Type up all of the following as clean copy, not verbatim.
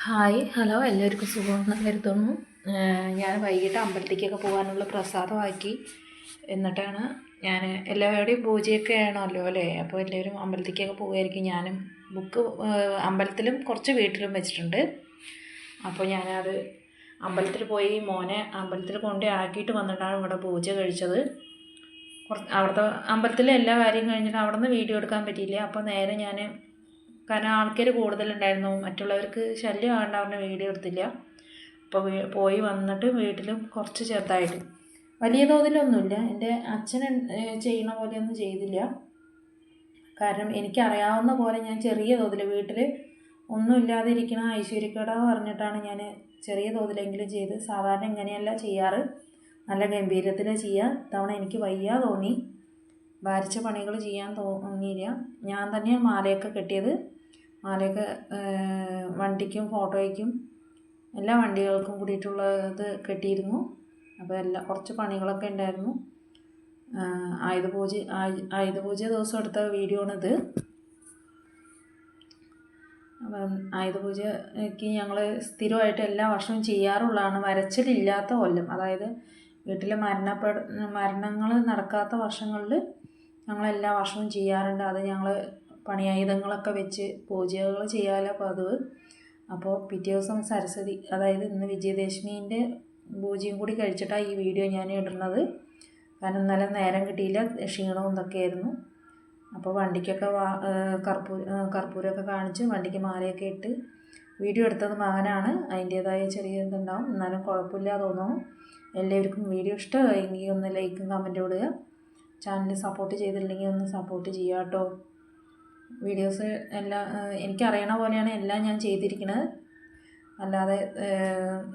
Hi hello എല്ലാവർക്കും സുഖമാണെന്ന് കരുതുന്നു. ഞാൻ വൈകിട്ട് അമ്പലത്തേക്കൊക്കെ പോകാനുള്ള പ്രസാദമാക്കി. എന്നിട്ടാണ് ഞാൻ എല്ലാവരുടെയും പൂജയൊക്കെ ആണല്ലോ അല്ലേ, അപ്പോൾ എല്ലാവരും അമ്പലത്തേക്കൊക്കെ പോകുമായിരിക്കും. ഞാനും ബുക്ക് അമ്പലത്തിലും കുറച്ച് വീട്ടിലും വെച്ചിട്ടുണ്ട്. അപ്പോൾ ഞാനത് അമ്പലത്തിൽ പോയി മോനെ അമ്പലത്തിൽ കൊണ്ട് ആക്കിയിട്ട് വന്നിട്ടാണ് ഇവിടെ പൂജ കഴിച്ചത്. അവിടുത്തെ അമ്പലത്തിലെ എല്ലാ കാര്യം കഴിഞ്ഞിട്ട് അവിടെ നിന്ന് വീഡിയോ എടുക്കാൻ പറ്റിയില്ല. അപ്പോൾ നേരെ ഞാൻ, കാരണം ആൾക്കാർ കൂടുതലുണ്ടായിരുന്നു, മറ്റുള്ളവർക്ക് ശല്യം ആകണ്ട പറഞ്ഞ വീഡിയോ എടുത്തില്ല. അപ്പോൾ പോയി വന്നിട്ട് വീട്ടിലും കുറച്ച് ചെറുതായിട്ട്, വലിയ തോതിലൊന്നുമില്ല, എൻ്റെ അച്ഛൻ ചെയ്യണ പോലെയൊന്നും ചെയ്തില്ല. കാരണം എനിക്കറിയാവുന്ന പോലെ ഞാൻ ചെറിയ തോതിൽ വീട്ടിൽ ഒന്നുമില്ലാതെ ഇരിക്കണ ഐശ്വര്യക്കേടാ പറഞ്ഞിട്ടാണ് ഞാൻ ചെറിയ തോതിലെങ്കിലും ചെയ്ത്. സാധാരണ ഇങ്ങനെയല്ല ചെയ്യാറ്, നല്ല ഗംഭീരത്തിൽ ചെയ്യുക. തവണ എനിക്ക് വയ്യ തോന്നി, ഭാരിച്ച പണികൾ ചെയ്യാൻ തോന്നിയില്ല. ഞാൻ തന്നെയാണ് മാലയൊക്കെ കെട്ടിയത്. മാലയൊക്കെ വണ്ടിക്കും ഫോട്ടോയ്ക്കും എല്ലാ വണ്ടികൾക്കും കൂടിയിട്ടുള്ളത് കെട്ടിയിരുന്നു. അപ്പോൾ കുറച്ച് പണികളൊക്കെ ഉണ്ടായിരുന്നു. ആയുധപൂജ ദിവസം എടുത്ത വീഡിയോ ആണിത്. അപ്പം ആയുധപൂജയ്ക്ക് ഞങ്ങൾ സ്ഥിരമായിട്ട് എല്ലാ വർഷവും ചെയ്യാറുള്ളതാണ്. വരച്ചിലില്ലാത്ത കൊല്ലം, അതായത് വീട്ടിൽ മരണങ്ങൾ നടക്കാത്ത വർഷങ്ങളിൽ ഞങ്ങൾ എല്ലാ വർഷവും ചെയ്യാറുണ്ട്. അത് ഞങ്ങൾ പണിയായുധങ്ങളൊക്കെ വെച്ച് പൂജകൾ ചെയ്യാനുള്ള പതിവ്. അപ്പോൾ പിറ്റേ ദിവസം സരസ്വതി, അതായത് ഇന്ന് വിജയദശമീൻ്റെ പൂജയും കൂടി കഴിച്ചിട്ടാണ് ഈ വീഡിയോ ഞാൻ ഇടുന്നത്. കാരണം ഇന്നലെ നേരം കിട്ടിയില്ല, ക്ഷീണവും ഇതൊക്കെയായിരുന്നു. അപ്പോൾ വണ്ടിക്കൊക്കെ കർപ്പൂരമൊക്കെ കാണിച്ച് വണ്ടിക്ക് മാലയൊക്കെ ഇട്ട് വീഡിയോ എടുത്തത് മകനാണ്. അതിൻ്റേതായ ചെറിയ ഇതുണ്ടാവും, എന്നാലും കുഴപ്പമില്ല തോന്നുന്നു. എല്ലാവർക്കും വീഡിയോ ഇഷ്ടമായെങ്കിൽ ഒന്ന് ലൈക്കും കമൻറ്റും ഇടുക. ചാനൽ സപ്പോർട്ട് ചെയ്തില്ലെങ്കിൽ ഒന്ന് സപ്പോർട്ട് ചെയ്യുക കേട്ടോ. വീഡിയോസ് എല്ലാം എനിക്കറിയണ പോലെയാണ് എല്ലാം ഞാൻ ചെയ്തിരിക്കുന്നത്. അല്ലാതെ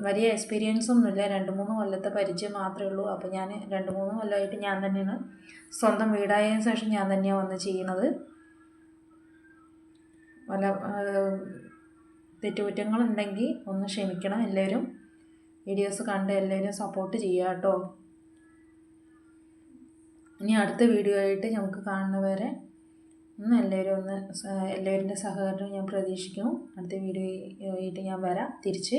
വലിയ എക്സ്പീരിയൻസ് ഒന്നുമില്ല, 2-3 കൊല്ലത്തെ പരിചയം മാത്രമേ ഉള്ളൂ. അപ്പോൾ ഞാൻ 2-3 കൊല്ലമായിട്ട് ഞാൻ തന്നെയാണ്, സ്വന്തം വീടായതിനു ശേഷം ഞാൻ തന്നെയാണ് വന്ന് ചെയ്യണത്. വല്ല തെറ്റുകുറ്റങ്ങളുണ്ടെങ്കിൽ ഒന്ന് ക്ഷമിക്കണം എല്ലാവരും. വീഡിയോസ് കണ്ട് എല്ലാവരും സപ്പോർട്ട് ചെയ്യുക കേട്ടോ. ഇനി അടുത്ത വീഡിയോ ആയിട്ട് നമുക്ക് കാണുന്നവരെ എല്ലാവരുടെ സഹകരണം ഞാൻ പ്രതീക്ഷിക്കുന്നു. അടുത്ത വീഡിയോ ആയിട്ട് ഞാൻ വരാം തിരിച്ച്.